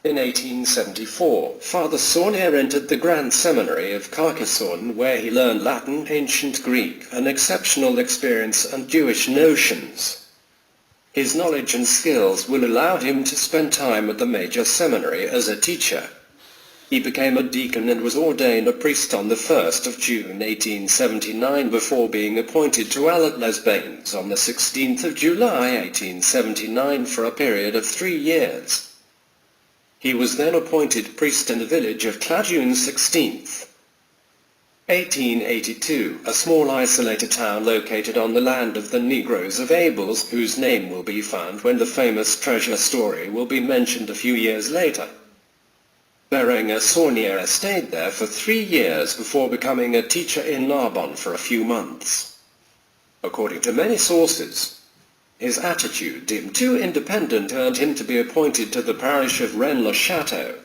In 1874, Father Saunier entered the Grand Seminary of Carcassonne, where he learned Latin, ancient Greek, an exceptional experience, and Jewish notions. His knowledge and skills will allow him to spend time at the major seminary as a teacher. He became a deacon and was ordained a priest on the 1st of June 1879 before being appointed to Les Bains on the 16th of July 1879 for a period of 3 years. He was then appointed priest in the village of June 16th. 1882, a small isolated town located on the land of the Negroes of Abels, whose name will be found when the famous treasure story will be mentioned a few years later. Berenger Saunier stayed there for 3 years before becoming a teacher in Narbonne for a few months. According to many sources, his attitude, deemed too independent, earned him to be appointed to the parish of Rennes Le Chateau,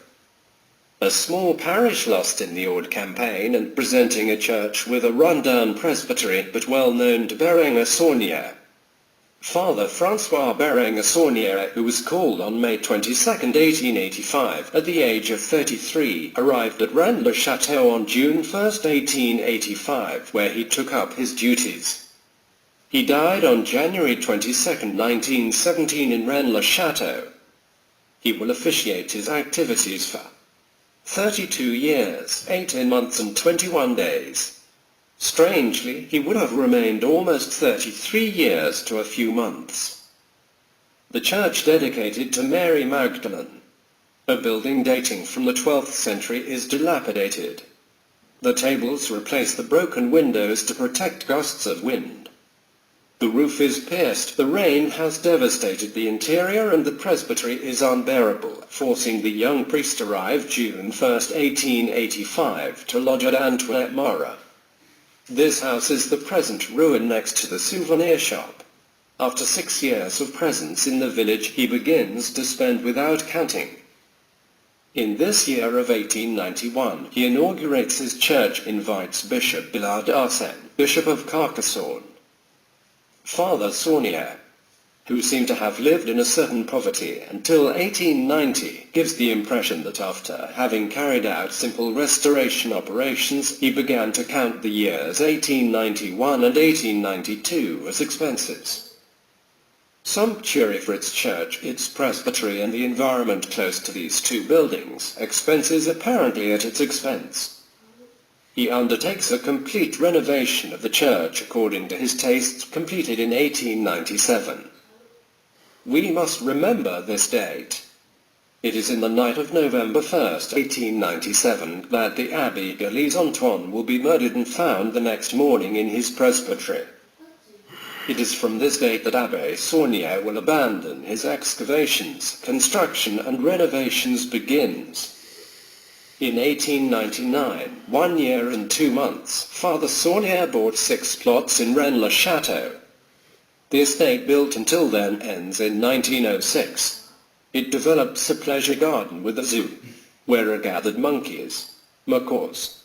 a small parish lost in the Aude campaign and presenting a church with a run-down presbytery, but well known to Berenger Saunier. Father François Berenger Saunier, who was called on May 22, 1885, at the age of 33, arrived at Rennes Le Chateau on June 1, 1885, where he took up his duties. He died on January 22, 1917 in Rennes Le Chateau. He will officiate his activities for 32 years, 18 months and 21 days. Strangely, he would have remained almost 33 years to a few months. The church dedicated to Mary Magdalene, a building dating from the 12th century, is dilapidated. The tables replace the broken windows to protect gusts of wind. The roof is pierced, the rain has devastated the interior, and the presbytery is unbearable, forcing the young priest to arrive June 1, 1885, to lodge at Antwerp-Mara. This house is the present ruin next to the souvenir shop. After 6 years of presence in the village, he begins to spend without counting. In this year of 1891, he inaugurates his church, invites Bishop Billard Arsène, Bishop of Carcassonne. Father Saunier, who seemed to have lived in a certain poverty until 1890, gives the impression that after having carried out simple restoration operations, he began to count the years 1891 and 1892 as expenses. Sumptuary for its church, its presbytery, and the environment close to these two buildings, expenses apparently at its expense. He undertakes a complete renovation of the church according to his tastes, completed in 1897. We must remember this date. It is in the night of November 1, 1897, that the Abbé Galise Antoine will be murdered and found the next morning in his presbytery. It is from this date that Abbé Saunier will abandon his excavations. Construction and renovations begins. In 1899, 1 year and 2 months, Father Saunier bought 6 plots in Rennes Le Chateau. The estate, built until then, ends in 1906. It develops a pleasure garden with a zoo, where are gathered monkeys, macaws,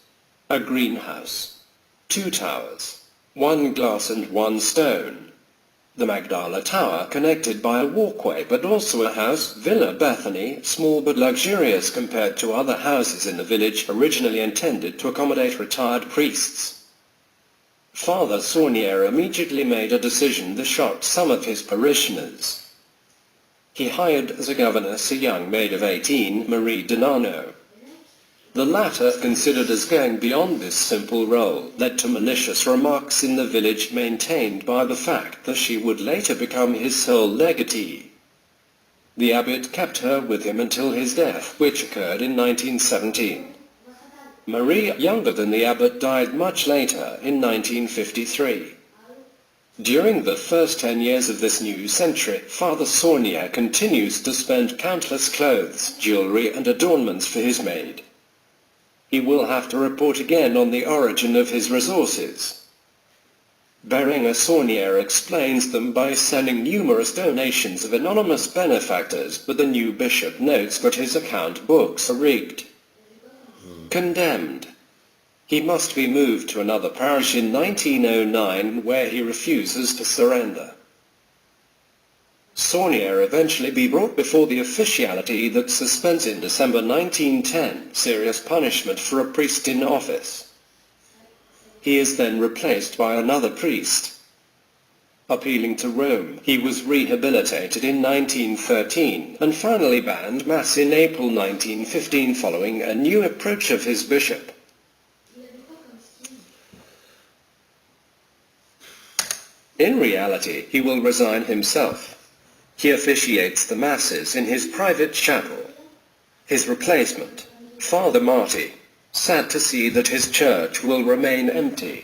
a greenhouse, 2 towers, 1 glass and 1 stone, the Magdala Tower connected by a walkway, but also a house, Villa Bethany, small but luxurious compared to other houses in the village, originally intended to accommodate retired priests. Father Saunier immediately made a decision that shocked some of his parishioners. He hired as a governess a young maid of 18, Marie Denano. The latter, considered as going beyond this simple role, led to malicious remarks in the village, maintained by the fact that she would later become his sole legatee. The abbot kept her with him until his death, which occurred in 1917. Marie, younger than the abbot, died much later, in 1953. During the first 10 years of this new century, Father Saunier continues to spend countless clothes, jewelry, and adornments for his maid. He will have to report again on the origin of his resources. Berenger Saunier explains them by sending numerous donations of anonymous benefactors, but the new bishop notes that his account books are rigged. Condemned. He must be moved to another parish in 1909, where he refuses to surrender. Saunier eventually be brought before the officiality that suspends in December 1910 serious punishment for a priest in office. He is then replaced by another priest. Appealing to Rome, he was rehabilitated in 1913 and finally banned Mass in April 1915 following a new approach of his bishop. In reality, he will resign himself. He officiates the Masses in his private chapel. His replacement, Father Marty, sad to see that his church will remain empty.